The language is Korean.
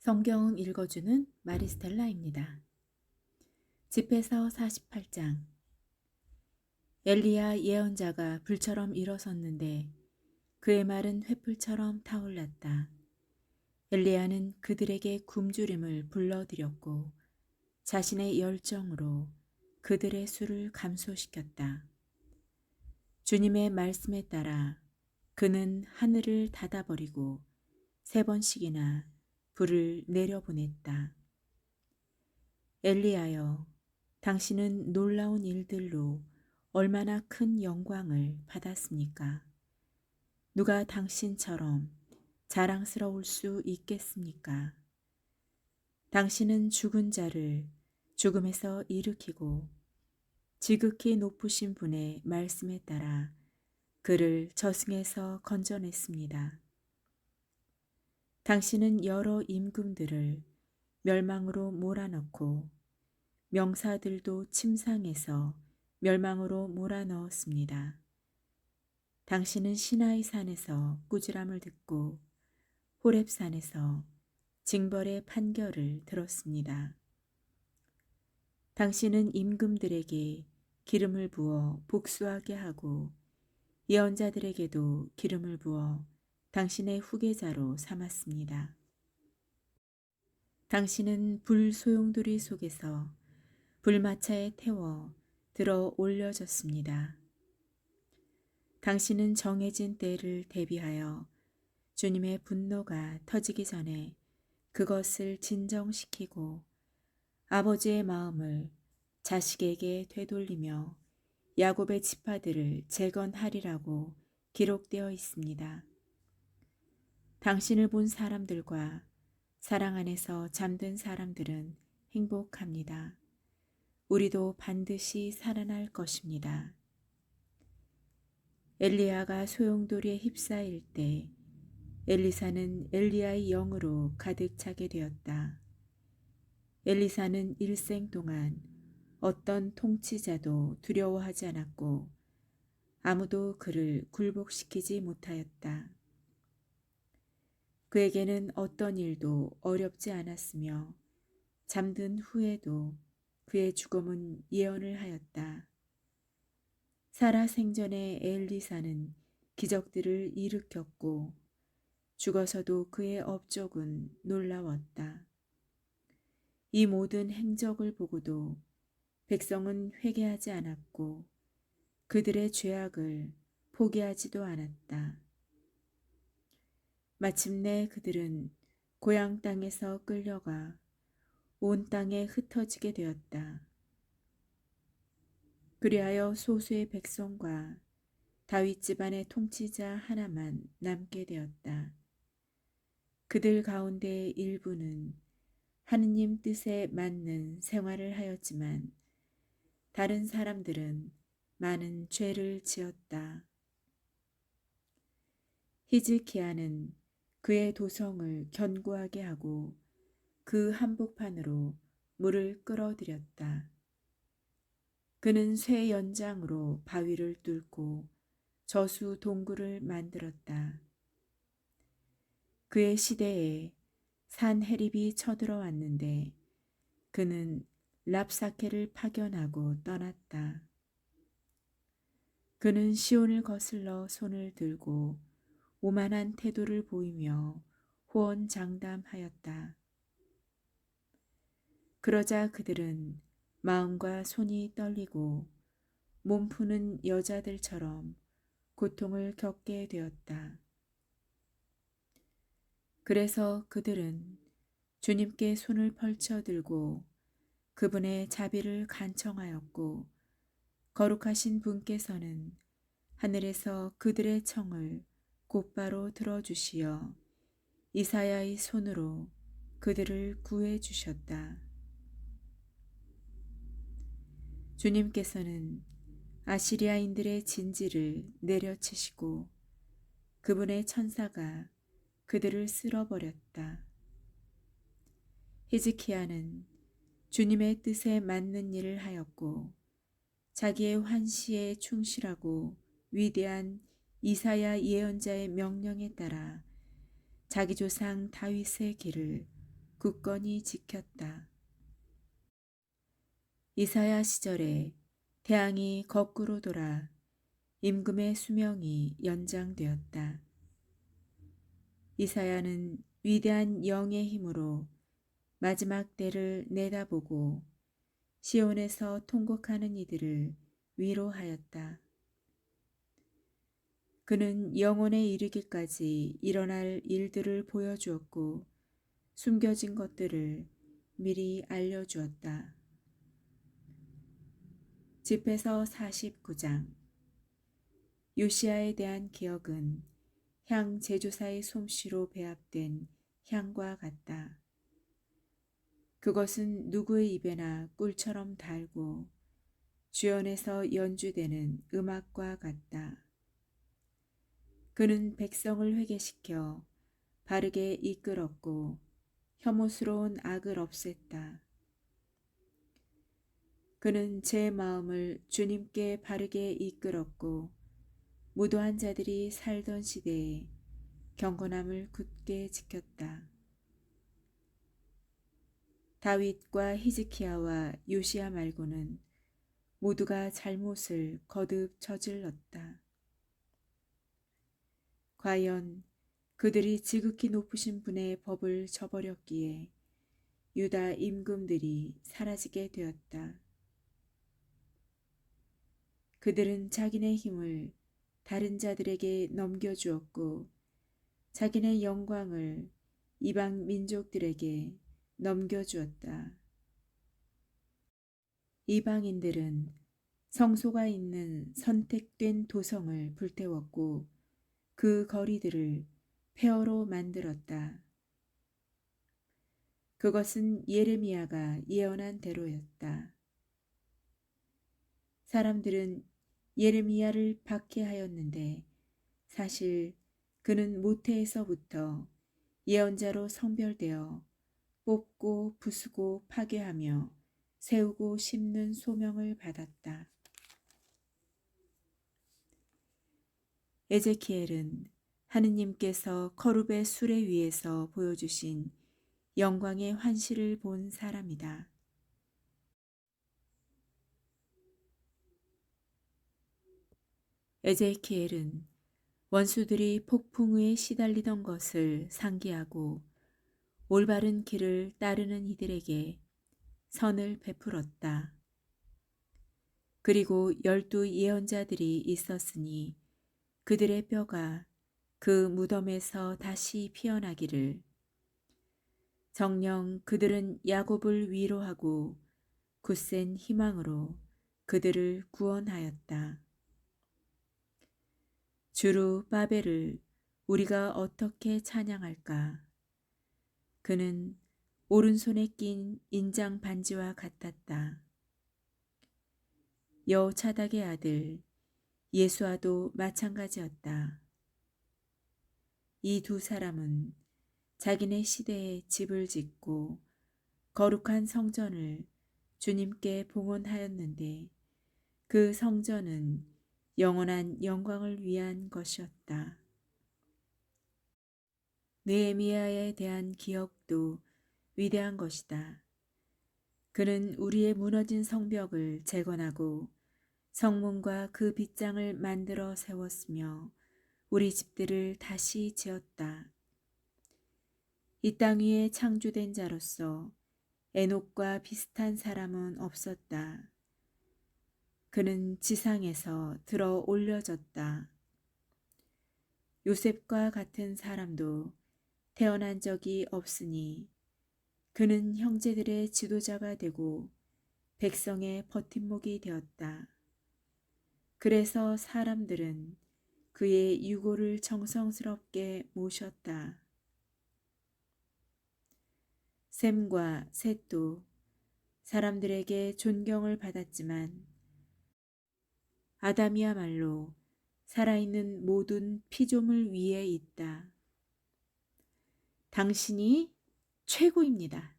성경 읽어주는 마리스텔라입니다. 집회서 48장. 엘리야 예언자가 불처럼 일어섰는데 그의 말은 횃불처럼 타올랐다. 엘리야는 그들에게 굶주림을 불러들였고 자신의 열정으로 그들의 수를 감소시켰다. 주님의 말씀에 따라 그는 하늘을 닫아버리고 3번씩이나 불을 내려보냈다. 엘리야여, 당신은 놀라운 일들로 얼마나 큰 영광을 받았습니까? 누가 당신처럼 자랑스러울 수 있겠습니까? 당신은 죽은 자를 죽음에서 일으키고 지극히 높으신 분의 말씀에 따라 그를 저승에서 건져냈습니다. 당신은 여러 임금들을 멸망으로 몰아넣고 명사들도 침상에서 멸망으로 몰아넣었습니다. 당신은 시나이 산에서 꾸지람을 듣고 호렙 산에서 징벌의 판결을 들었습니다. 당신은 임금들에게 기름을 부어 복수하게 하고 예언자들에게도 기름을 부어 당신의 후계자로 삼았습니다. 당신은 불 소용돌이 속에서 불마차에 태워 들어 올려졌습니다. 당신은 정해진 때를 대비하여 주님의 분노가 터지기 전에 그것을 진정시키고 아버지의 마음을 자식에게 되돌리며 야곱의 지파들을 재건하리라고 기록되어 있습니다. 당신을 본 사람들과 사랑 안에서 잠든 사람들은 행복합니다. 우리도 반드시 살아날 것입니다. 엘리야가 소용돌이에 휩싸일 때 엘리사는 엘리야의 영으로 가득 차게 되었다. 엘리사는 일생 동안 어떤 통치자도 두려워하지 않았고 아무도 그를 굴복시키지 못하였다. 그에게는 어떤 일도 어렵지 않았으며 잠든 후에도 그의 죽음은 예언을 하였다. 사라 생전에 엘리사는 기적들을 일으켰고 죽어서도 그의 업적은 놀라웠다. 이 모든 행적을 보고도 백성은 회개하지 않았고 그들의 죄악을 포기하지도 않았다. 마침내 그들은 고향 땅에서 끌려가 온 땅에 흩어지게 되었다. 그리하여 소수의 백성과 다윗 집안의 통치자 하나만 남게 되었다. 그들 가운데 일부는 하느님 뜻에 맞는 생활을 하였지만 다른 사람들은 많은 죄를 지었다. 히즈키야는 그의 도성을 견고하게 하고 그 한복판으로 물을 끌어들였다. 그는 쇠 연장으로 바위를 뚫고 저수 동굴을 만들었다. 그의 시대에 산헤립이 쳐들어왔는데 그는 랍사케를 파견하고 떠났다. 그는 시온을 거슬러 손을 들고 오만한 태도를 보이며 호언장담하였다. 그러자 그들은 마음과 손이 떨리고 몸푸는 여자들처럼 고통을 겪게 되었다. 그래서 그들은 주님께 손을 펼쳐 들고 그분의 자비를 간청하였고 거룩하신 분께서는 하늘에서 그들의 청을 곧바로 들어주시어 이사야의 손으로 그들을 구해 주셨다. 주님께서는 아시리아인들의 진지를 내려치시고 그분의 천사가 그들을 쓸어버렸다. 히즈키야는 주님의 뜻에 맞는 일을 하였고 자기의 환시에 충실하고 위대한 이사야 예언자의 명령에 따라 자기 조상 다윗의 길을 굳건히 지켰다. 이사야 시절에 태양이 거꾸로 돌아 임금의 수명이 연장되었다. 이사야는 위대한 영의 힘으로 마지막 때를 내다보고 시온에서 통곡하는 이들을 위로하였다. 그는 영혼에 이르기까지 일어날 일들을 보여주었고 숨겨진 것들을 미리 알려주었다. 집회서 49장. 요시야에 대한 기억은 향 제조사의 솜씨로 배합된 향과 같다. 그것은 누구의 입에나 꿀처럼 달고 주연에서 연주되는 음악과 같다. 그는 백성을 회개시켜 바르게 이끌었고 혐오스러운 악을 없앴다. 그는 제 마음을 주님께 바르게 이끌었고 무도한 자들이 살던 시대에 경건함을 굳게 지켰다. 다윗과 히즈키야와 요시야 말고는 모두가 잘못을 거듭 저질렀다. 과연 그들이 지극히 높으신 분의 법을 저버렸기에 유다 임금들이 사라지게 되었다. 그들은 자기네 힘을 다른 자들에게 넘겨주었고 자기네 영광을 이방 민족들에게 넘겨주었다. 이방인들은 성소가 있는 선택된 도성을 불태웠고 그 거리들을 폐허로 만들었다. 그것은 예레미야가 예언한 대로였다. 사람들은 예레미야를 박해하였는데 사실 그는 모태에서부터 예언자로 성별되어 뽑고 부수고 파괴하며 세우고 심는 소명을 받았다. 에제키엘은 하느님께서 거룹의 수레 위에서 보여주신 영광의 환시를 본 사람이다. 에제키엘은 원수들이 폭풍우에 시달리던 것을 상기하고 올바른 길을 따르는 이들에게 선을 베풀었다. 그리고 12 예언자들이 있었으니 그들의 뼈가 그 무덤에서 다시 피어나기를 정녕 그들은 야곱을 위로하고 굳센 희망으로 그들을 구원하였다. 주루 바벨을 우리가 어떻게 찬양할까? 그는 오른손에 낀 인장 반지와 같았다. 여호차닥의 아들 예수아도 마찬가지였다. 이 두 사람은 자기네 시대에 집을 짓고 거룩한 성전을 주님께 봉헌하였는데 그 성전은 영원한 영광을 위한 것이었다. 느헤미야에 대한 기억도 위대한 것이다. 그는 우리의 무너진 성벽을 재건하고 성문과 그 빗장을 만들어 세웠으며 우리 집들을 다시 지었다. 이 땅 위에 창조된 자로서 에녹과 비슷한 사람은 없었다. 그는 지상에서 들어 올려졌다. 요셉과 같은 사람도 태어난 적이 없으니 그는 형제들의 지도자가 되고 백성의 버팀목이 되었다. 그래서 사람들은 그의 유고를 정성스럽게 모셨다. 셈과 셋도 사람들에게 존경을 받았지만 아담이야말로 살아있는 모든 피조물 위에 있다. 당신이 최고입니다.